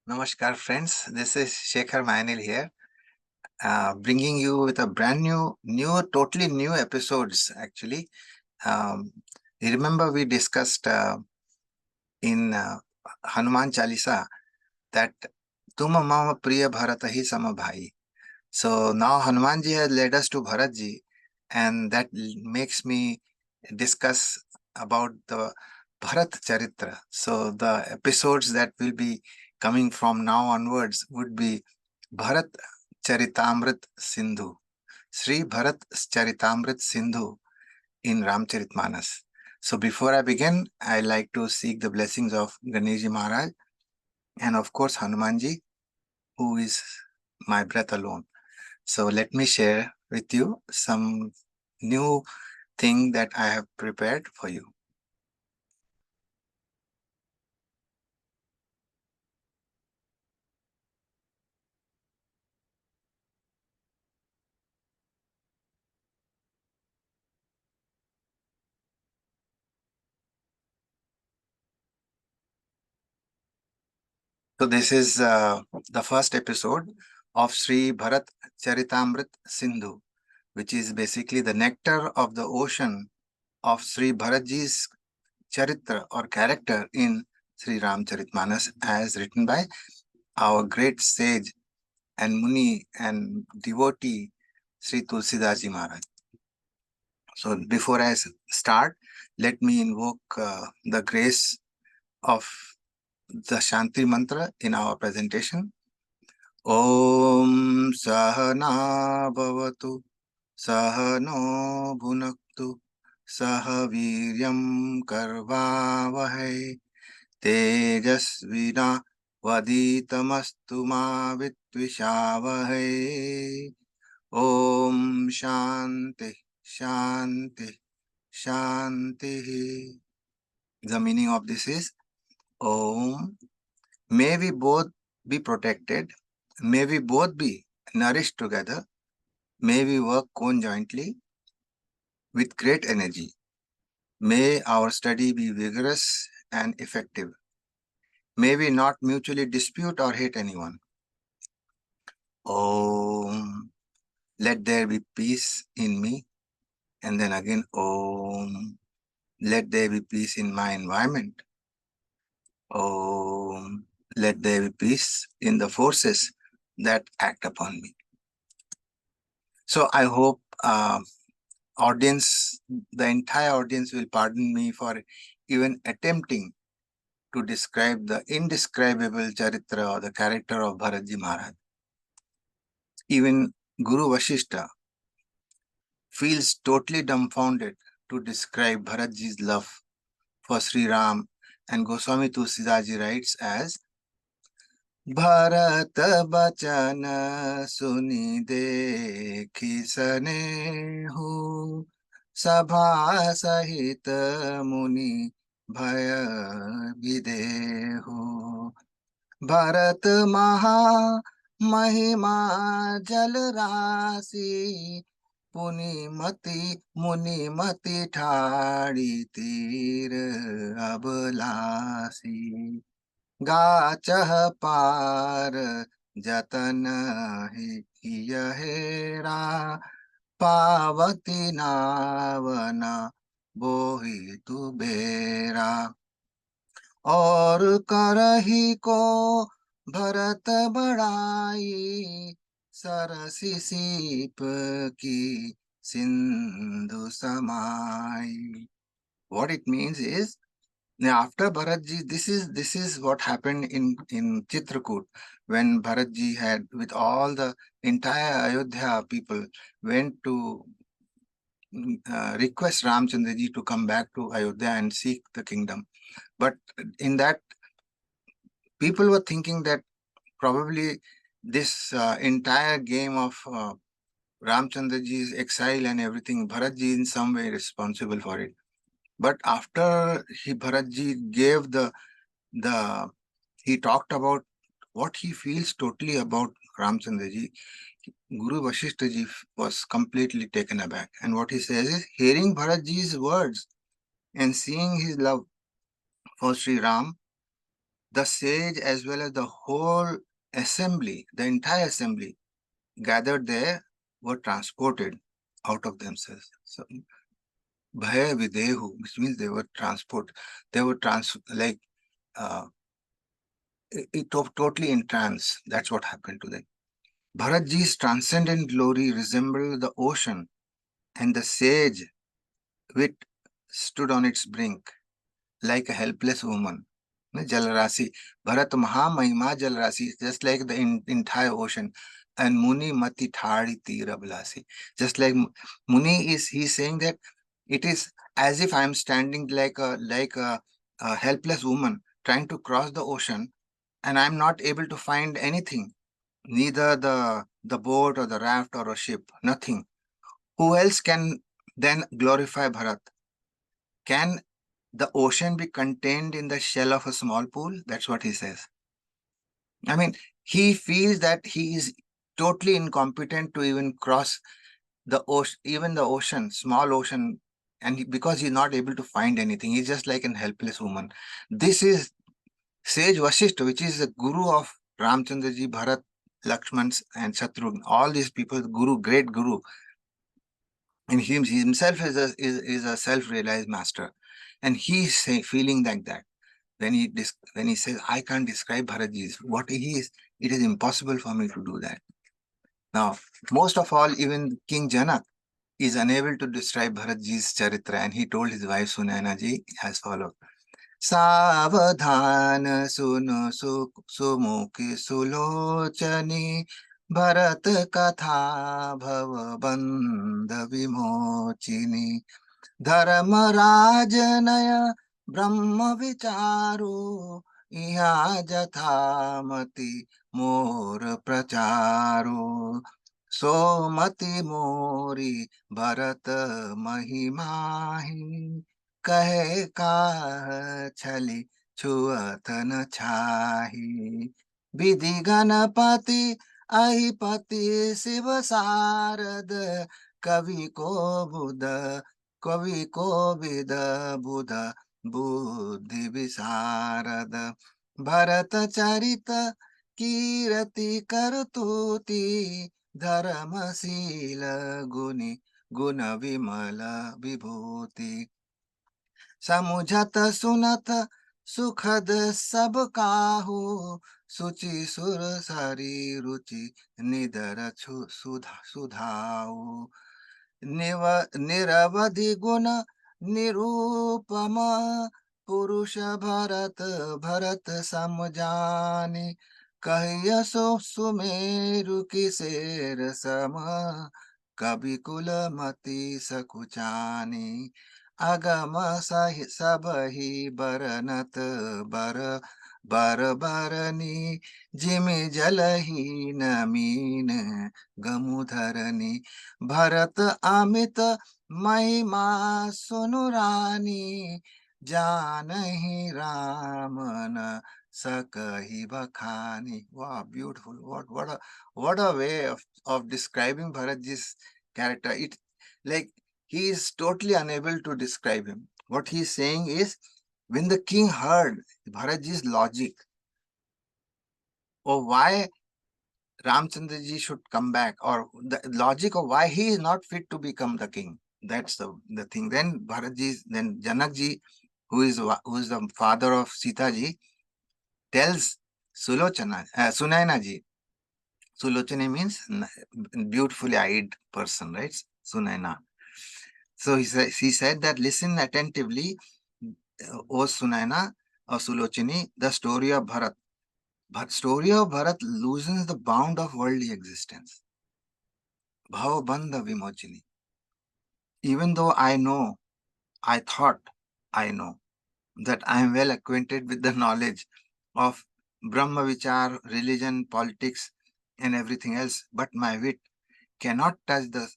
Namaskar, friends. This is Shekhar Mayanil here, bringing you with a brand totally new episodes. Actually, um, you remember we discussed in Hanuman Chalisa that "Tuma mama priya Bharata hi sama bhai." So now Hanuman ji has led us to Bharat ji, and that makes me discuss about the Bharat Charitra. So the episodes that will be coming from now onwards would be Bharat Charitamrit Sindhu, Sri Bharat Charitamrit Sindhu in Ramcharitmanas. So before I begin, I like to seek the blessings of Ganeshji Maharaj and of course Hanumanji, who is my breath alone. So let me share with you some new thing that I have prepared for you. So this is the first episode of Sri Bharat Charitamrit Sindhu, which is basically the nectar of the ocean of Sri Bharat Ji's charitra or character in Sri Ramcharitmanas as written by our great sage and Muni and devotee Sri Tulsidas Ji Maharaj. So before I start, let me invoke the grace of the Shanti mantra in our presentation. Om Sahana Bhavatu Sahano Bhunaktu Sahaviryam Karvavahai Tejasvina Vaditamastu Ma Vitvishavahai. Om Shanti Shanti Shanti. The meaning of this is Om. May we both be protected. May we both be nourished together. May we work conjointly with great energy. May our study be vigorous and effective. May we not mutually dispute or hate anyone. Om. Let there be peace in me. And then again, Om. Let there be peace in my environment. Om. Let there be peace in the forces that act upon me. So I hope the entire audience will pardon me for even attempting to describe the indescribable charitra or the character of Bharatji Maharaj. Even Guru Vashishta feels totally dumbfounded to describe Bharatji's love for Sri Ram, and Goswami Tulsidaji writes as Bharat bachan suni dekhi sanehu sabha sahit muni bhaya videhu. Bharat maha mahima jal rasi muni mati thadi tir ablasi. गाचह पार जतन हेरा पावती नावना बोही तु बेरा. और करही को भरत बढ़ाई Cersei सीप की सिंधु समाई. What it means is, now, after Bharatji, this is what happened in Chitrakoot when Bharatji had, with all the entire Ayodhya people, went to request Ramchandraji to come back to Ayodhya and seek the kingdom. But in that, people were thinking that probably this entire game of Ramchandraji's exile and everything, Bharatji in some way responsible for it. But after Bharatji gave he talked about what he feels totally about Ramchandraji, Guru Vashishtaji was completely taken aback. And what he says is, hearing Bharatji's words and seeing his love for Sri Ram, the sage as well as the whole assembly, the entire assembly gathered there, were transported out of themselves. So, bhaya videhu, which means they were like uh, totally in trance. That's what happened to them. Bharatji's transcendent glory resembled the ocean, and the sage wit stood on its brink like a helpless woman. Jalarasi. Bharat Maha Mahima Jalarasi, just like the entire ocean. And Muni Mati Thadi Tira Bilasi. Just like Muni is, he's saying that it is as if I am standing like a helpless woman trying to cross the ocean, and I'm not able to find anything, neither the boat or the raft or a ship, nothing. Who else can then glorify Bharat? Can the ocean be contained in the shell of a small pool? That's what he says. I mean, he feels that he is totally incompetent to even cross the ocean, even the ocean, small ocean, and because he's not able to find anything, he's just like an helpless woman. This is sage Vasishtha, which is the guru of Ramchandraji, Bharat, Lakshmans, and Shatrughan. All these people, guru, great guru, and he himself is a self-realized master, and he's feeling like that. When he says, I can't describe Bharatji, what he is, it is impossible for me to do that. Now, most of all, even King Janak is unable to describe Bharatji's charitra, and he told his wife Sunaina ji as follows. सावधान सुनो सुमुखी सुलोचनी भरत कथा भव बंध विमोचिनी धर्म राजनय ब्रह्म विचारो यहाँ जथामति मोर प्रचारो सोमति मोरी भरत महिमाहि कहे काह छली छुअत न छाही विधि गणपति अहिपति शिव सारद कवि को बुध कवि को विद बुध बुद्धि विशारद भरत चरित कीरति करतुति धर्मशील गुनि गुण विमल विभूति समुझत सुनत सुखद सब काहू सुचि सुर सरी रुचि निदर सुधाऊ निरवधि गुण निरूपम पुरुष भरत भरत समजानी कहिय सो सुमेरु की शेर सम कवि कुल मति सकुचानी अगम सहि सबहि बरनत बर बर बरनी जिमि जलही नमीन गमुधरनी भरत अमित महिमा सुनु रानी जानहि राम न सकहि बखानी. Wow, beautiful. What a way of describing Bharatji's character. It like he is totally unable to describe him. What he is saying is, when the king heard Bharatji's logic of why Ramchandraji should come back, or the logic of why he is not fit to become the king, that's the thing. Then then Janakji, who is the father of Sita ji, tells Sunaina ji. Sulochana means beautifully eyed person, right? Sunaina. So he said that, listen attentively, O Sunaina or Sulochini, the story of Bharat. But story of Bharat loosens the bound of worldly existence. Bhava bandha vimochini. Even though I thought I know, that I am well acquainted with the knowledge of Brahma Vichar, religion, politics, and everything else, but my wit cannot touch the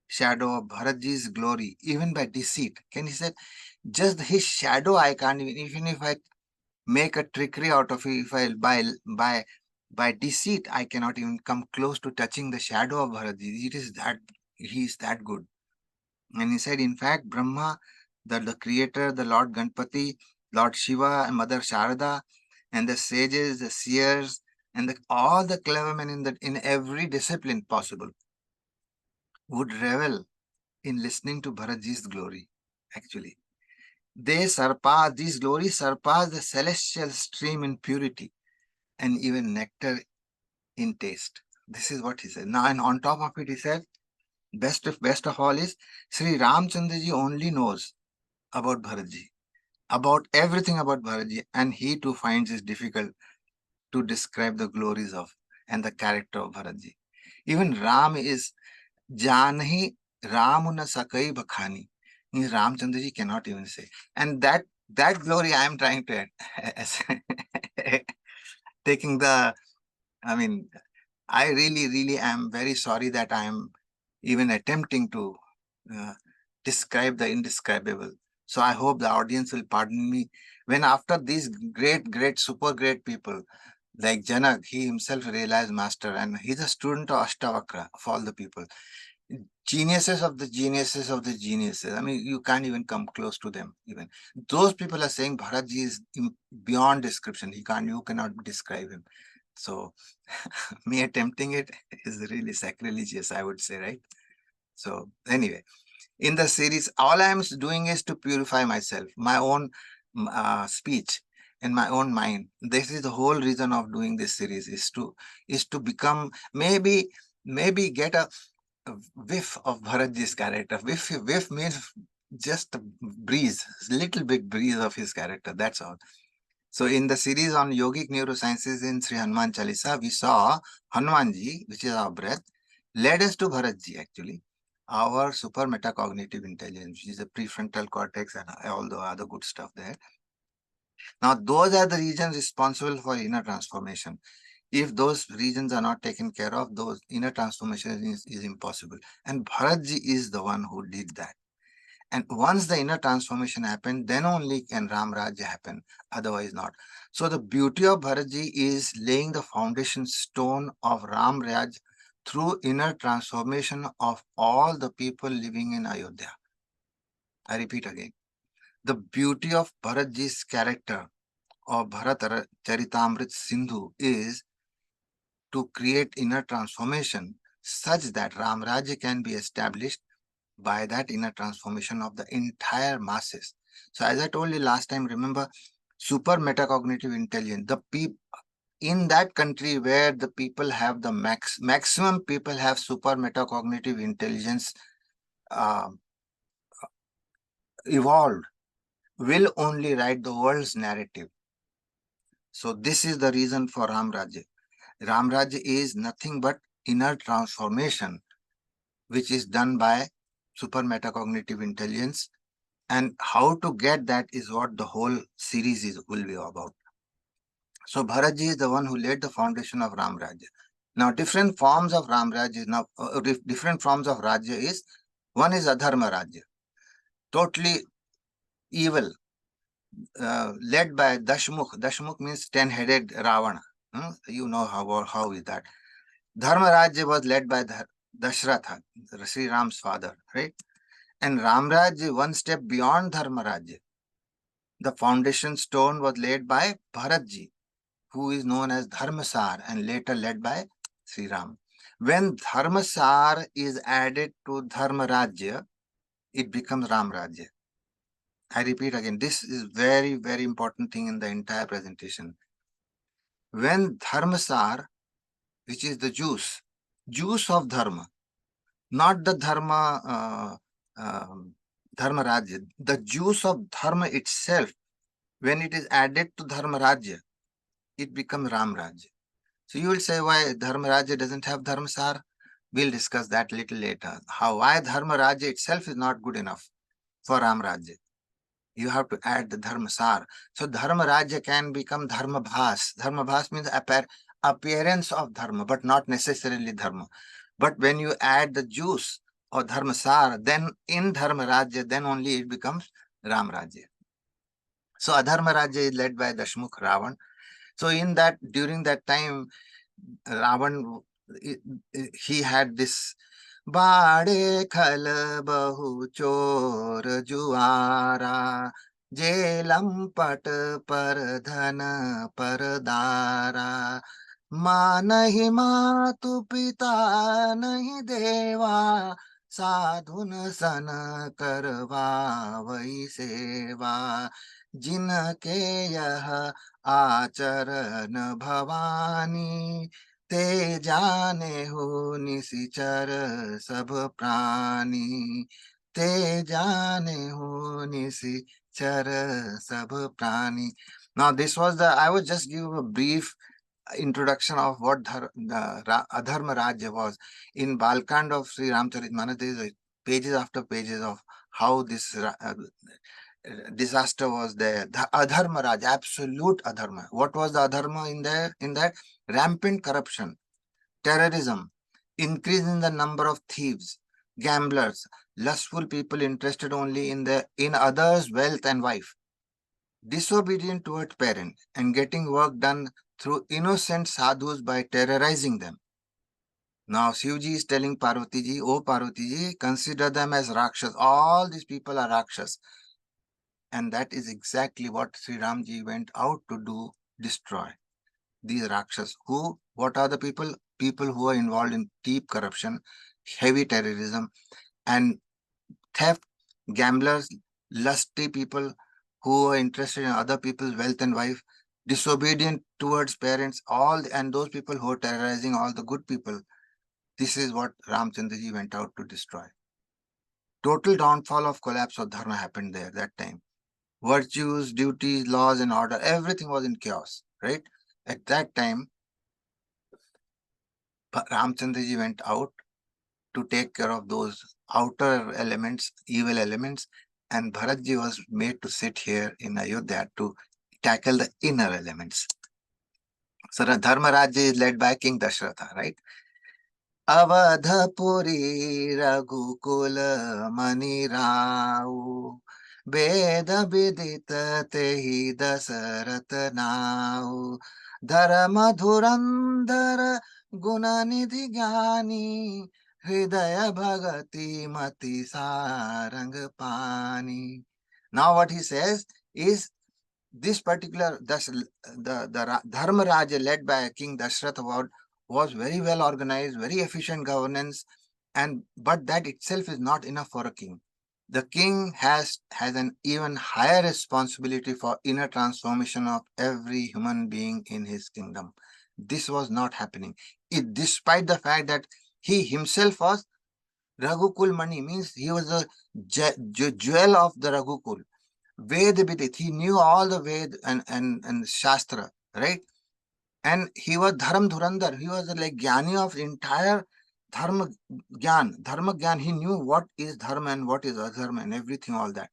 shadow of Bharatji's glory, even by deceit. Can he say, just his shadow I can't even if I make a trickery out of it, if I by deceit, I cannot even come close to touching the shadow of Bharatji. It is that he is that good. And he said, in fact, Brahma, the creator, the Lord Ganpati, Lord Shiva, and Mother Sharada, and the sages, the seers, and all the clever men in every discipline possible would revel in listening to Bharatji's glory. Actually, these glories surpass the celestial stream in purity and even nectar in taste. This is what he said. Now, and on top of it, he said, best of all is Sri Ramchandraji only knows about Bharatji, about everything about Bharatji, and he too finds it difficult to describe the glories of and the character of Bharatji. Even Ram is Janhi Ramuna Sakai Bakhani. Means Ramchandraji cannot even say. And that glory I am trying to add. Taking the, I mean, I really am very sorry that I am even attempting to uh, describe the indescribable. So I hope the audience will pardon me when after these super great people like Janak, he himself realized master and he's a student of Ashtavakra of all the people. Geniuses of the geniuses of the geniuses. I mean, you can't even come close to them even. Those people are saying Bharatji is beyond description. You cannot describe him. So me attempting it is really sacrilegious, I would say, right? So anyway, in the series, all I am doing is to purify myself, my own speech and my own mind. This is the whole reason of doing this series is to become maybe get a whiff of Bharatji's character. Whiff means just a breeze, little bit breeze of his character. That's all. So in the series on yogic neurosciences in Sri Hanuman Chalisa, we saw Hanumanji, which is our breath, led us to Bharatji actually, our super metacognitive intelligence, which is the prefrontal cortex and all the other good stuff there. Now, those are the regions responsible for inner transformation. If those regions are not taken care of, those inner transformation is impossible. And Bharatji is the one who did that. And once the inner transformation happened, then only can Ram Rajya happen, otherwise not. So the beauty of Bharatji is laying the foundation stone of Ram Rajya through inner transformation of all the people living in Ayodhya. I repeat again. The beauty of Bharatji's character of Bharat Charitamrit Sindhu is to create inner transformation such that Ram Rajya can be established by that inner transformation of the entire masses. So as I told you last time, remember, super metacognitive intelligence, the people in that country where the people have the maximum people have super metacognitive intelligence uh, evolved, will only write the world's narrative. So this is the reason for Ram Rajya. Ram Rajya is nothing but inner transformation, which is done by super metacognitive intelligence. And how to get that is what the whole series will be about. So Bharatji is the one who laid the foundation of Ram Rajya. Now different forms of Ram Rajya, different forms of Rajya is, one is Adharma Rajya, totally evil, led by Dashmukh. Dashmukh means 10-headed Ravana. You know how is that. Dharma Rajya was led by Dashratha, Sri Ram's father, right? And Ram Rajya, one step beyond Dharma Rajya. The foundation stone was laid by Bharatji, who is known as Dharma Saar and later led by Sri Ram. When Dharma Saar is added to Dharma Rajya, it becomes Ram Rajya. I repeat again, this is very, very important thing in the entire presentation. When Dharma Saar, which is the juice of Dharma, not the Dharma Rajya, the juice of Dharma itself, when it is added to Dharma Rajya, it becomes Ram Rajya. So you will say why Dharma Rajya doesn't have Dharma Saar? We'll discuss that little later. Why Dharma Rajya itself is not good enough for Ram Rajya. You have to add the Dharma Saar. So Dharma Rajya can become Dharma Bhaas. Dharma Bhaas means appearance of Dharma, but not necessarily Dharma. But when you add the juice or Dharma Saar, then in Dharma Rajya, then only it becomes Ram Rajya. So Adharma Rajya is led by Dashmukh Ravan. So in that, during that time, Ravan, he had this Bade khal bahu chor juara. जे लंपट पर धन पर दारा, माँ नहीं मातु पिता नहीं देवा, साधुन सन करवा वही सेवा, जिनके यह आचरण भवानी, ते जाने हो निशिचर सब प्राणी, ते जाने हो निशिचर सब प्राणी. Now this was I would just give a brief introduction of what Adharma Rajya was. In Balkand of Sri Ramcharitmanas, there is pages after pages of how this disaster was there. The Adharma Rajya, absolute Adharma. What was the Adharma in there? In that, rampant corruption, terrorism, increase in the number of thieves, gamblers, lustful people interested only in others' wealth and wife, disobedient toward parents, and getting work done through innocent sadhus by terrorizing them. Now Shivji is telling Parvati ji, oh Parvati ji, consider them as Rakshas. All these people are Rakshas. And that is exactly what Sri Ramji went out to do, destroy these Rakshas. Who? What are the people? People who are involved in deep corruption, heavy terrorism, and theft, gamblers, lusty people who are interested in other people's wealth and wife, disobedient towards parents, and those people who are terrorizing all the good people. This is what Ramchandraji went out to destroy. Total downfall of collapse of Dharma happened there that time. Virtues, duties, laws and order, everything was in chaos, right? At that time, Ramchandraji went out to take care of those outer elements, evil elements, and Bharatji was made to sit here in Ayodhya to tackle the inner elements. So the Dharma Rajya is led by King Dashratha, right? Awadhpuri रघुकुल मणि राउ, वेद विदित तेहि Dasharath now, धर्म धुरंधर गुण निधि ज्ञानी, हृदय भगति मति सारंग पानी. Now what he says is this particular the Dharma Rajya led by King Dashratha was very well organized, very efficient governance, but that itself is not enough for a king. The king has an even higher responsibility for inner transformation of every human being in his kingdom. This was not happening. Despite the fact that he himself was Raghukul Mani, means he was the jewel of the Raghukul. Ved Vidit, he knew all the Ved and Shastra, right? And he was Dharam Dhurandhar, he was like Jnani of entire Dharma Gyan. He knew what is Dharma and what is Adharma and everything, all that.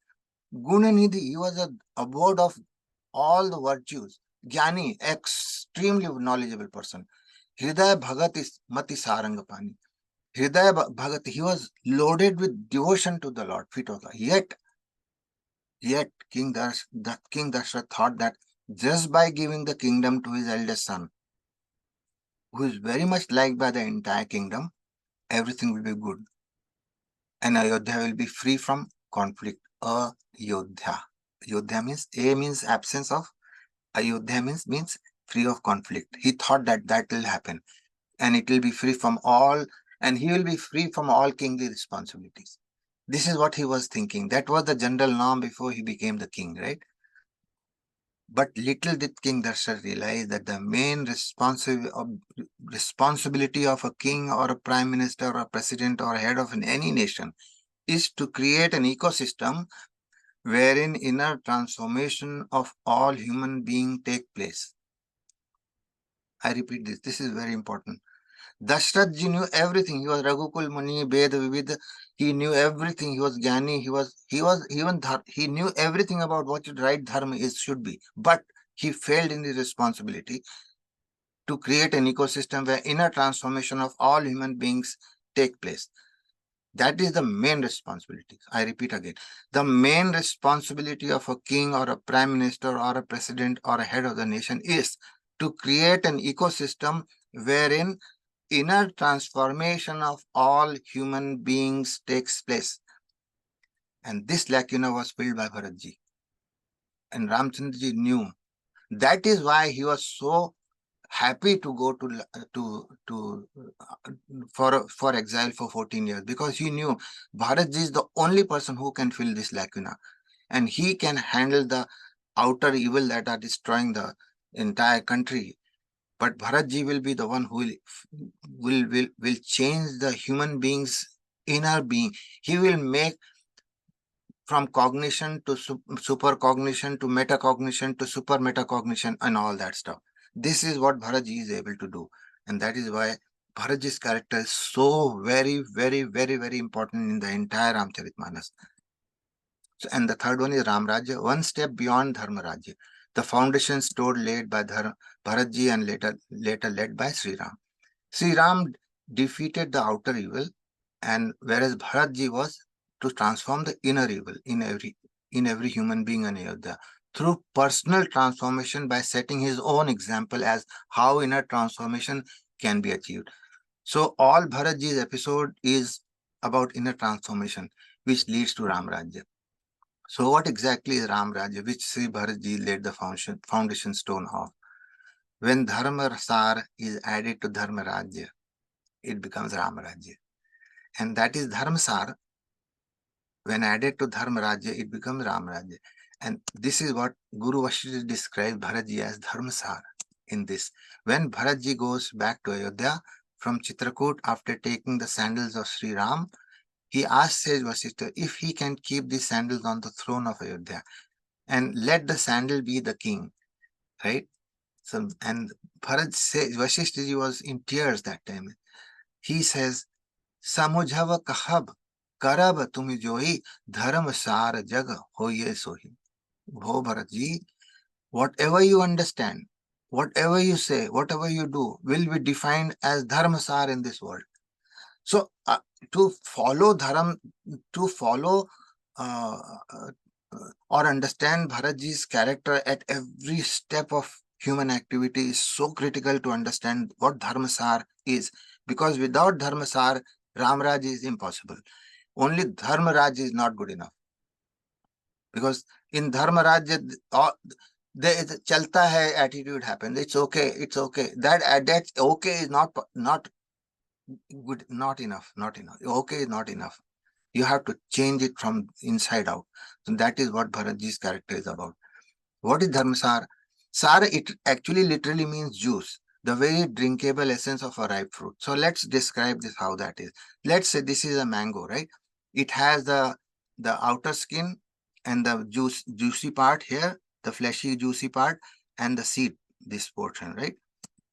Gunanidhi, he was a abode of all the virtues. Jnani, extremely knowledgeable person. Hridaya Bhagat is Mati Sarangapani. Hridaya Bhagat, he was loaded with devotion to the Lord, feet of God. Yet King Dashrath thought that just by giving the kingdom to his eldest son, who is very much liked by the entire kingdom, everything will be good. And Ayodhya will be free from conflict. Ayodhya. Ayodhya means, A means absence of, Ayodhya means free of conflict. He thought that will happen. And it will be free from all, and he will be free from all kingly responsibilities. This is what he was thinking. That was the general norm before he became the king, right? But little did King Darshan realize that the main responsibility of a king or a prime minister or a president or head of any nation is to create an ecosystem wherein inner transformation of all human beings take place. I repeat this. This is very important. Dashrath ji knew everything. He was Raghukul Muni, Ved Vivid. He knew everything. He was Jnani. He knew everything about what the right dharma should be. But he failed in his responsibility to create an ecosystem where inner transformation of all human beings take place. That is the main responsibility. I repeat again. The main responsibility of a king or a prime minister or a president or a head of the nation is to create an ecosystem wherein inner transformation of all human beings takes place. And this lacuna was filled by Bharat Ji. and Ramchandra ji knew. That is why he was so happy to go for exile for 14 years, because he knew Bharat Ji is the only person who can fill this lacuna, and he can handle the outer evil that are destroying the entire country. But Bharat Ji will be the one who will change the human being's inner being. He will make from cognition to supercognition to metacognition to super metacognition and all that stuff. This is what Bharatji is able to do. And that is why Bharatji's character is so very, very, very, very important in the entire Ramcharitmanas. So, and the third one is Ram Rajya, one step beyond Dharma Rajya. The foundation stone laid by Bharatji and later led by Sri Ram. Sri Ram defeated the outer evil, and whereas Bharatji was to transform the inner evil in every human being in Ayodhya through personal transformation by setting his own example as how inner transformation can be achieved. So all Bharatji's episode is about inner transformation, which leads to Ram Rajya. So what exactly is Ram Rajya, which Sri Bharatji laid the foundation stone of? When Dharma Saar is added to Dharma Rajya, it becomes Ram Rajya. And that is Dharma Saar. When added to Dharma Rajya, it becomes Ram Rajya. And this is what Guru Vashishta described Bharatji as Dharma Saar in this. When Bharatji goes back to Ayodhya from Chitrakoot after taking the sandals of Sri Ram, he asks Sage Vashishta if he can keep these sandals on the throne of Ayodhya and let the sandal be the king, right? So, and Bharat says, Vashishta ji was in tears that time. He says, Samujhava kahab karab tumi johi dharma sar jag hoye sohi. Ho Bharat ji, whatever you understand, whatever you say, whatever you do will be defined as dharma sar in this world. So to follow dharma, to follow or understand Bharatji's character at every step of human activity is so critical to understand what Dharma Saar is. Because without Dharma Saar, Ram Raj is impossible. Only Dharma Raj is not good enough. Because in Dharma Rajya, there is a chalta hai attitude happens. It's okay, it's okay. That's okay is not good, not enough, not enough. Okay is not enough. You have to change it from inside out. So that is what Bharatji's character is about. What is Dharma Sar? Sar, it actually literally means juice, the very drinkable essence of a ripe fruit. So let's describe this, how that is. Let's say this is a mango, right? It has the outer skin and the juicy part here, the fleshy juicy part, and the seed, this portion, right?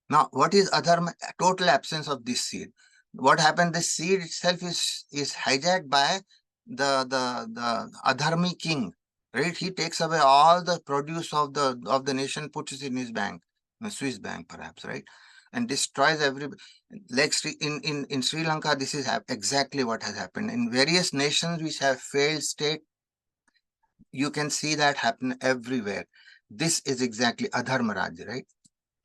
Now, what is Adharma? Total absence of this seed. What happened? The seed itself is hijacked by the Adharmi king, right? He takes away all the produce of the nation, puts it in his bank, a Swiss bank perhaps, right? And destroys every, like in Sri Lanka, this is exactly what has happened. In various nations which have failed state, you can see that happen everywhere. This is exactly Adharma Rajya, right?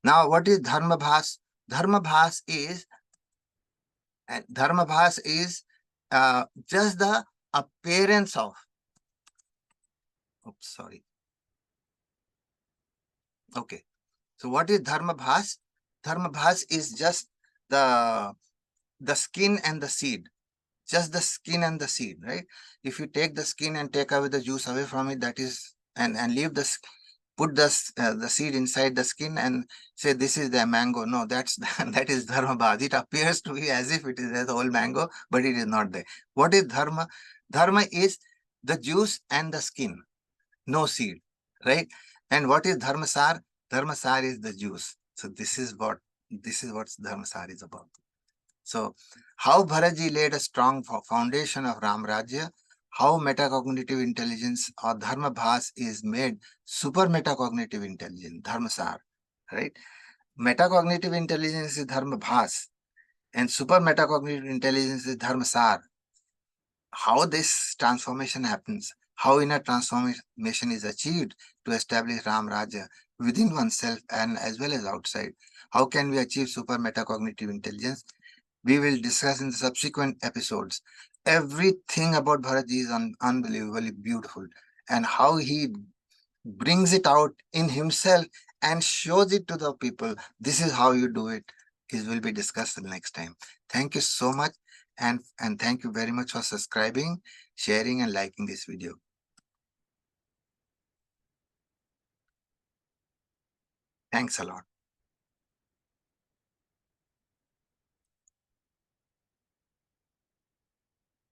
Now, what is Dharma Bhaas? Dharma Bhaas is just the appearance of. Oops, sorry. Okay. So, what is Dharma Bhaas? Dharma Bhaas is just the skin and the seed. Just the skin and the seed, right? If you take the skin and take away the juice away from it, that is, and leave the put the seed inside the skin and say this is the mango. No, that is Dharma Bhaas. It appears to be as if it is a whole mango, but it is not there. What is Dharma? Dharma is the juice and the skin, no seed, right? And what is Dharma Saar? Dharma Saar is the juice. So this is what Dharma Saar is about. So how Bharatji laid a strong foundation of Ram Rajya, how metacognitive intelligence or Dharma Bhaas is made super metacognitive intelligence, Dharma Saar, right? Metacognitive intelligence is Dharma Bhaas and super metacognitive intelligence is Dharma Saar. How this transformation happens, how inner transformation is achieved to establish Ram Rajya within oneself and as well as outside. How can we achieve super metacognitive intelligence? We will discuss in the subsequent episodes. Everything about Bharatji is unbelievably beautiful, and how he brings it out in himself and shows it to the people. This is how you do it. It will be discussed the next time. Thank you so much. And thank you very much for subscribing, sharing and liking this video. Thanks a lot.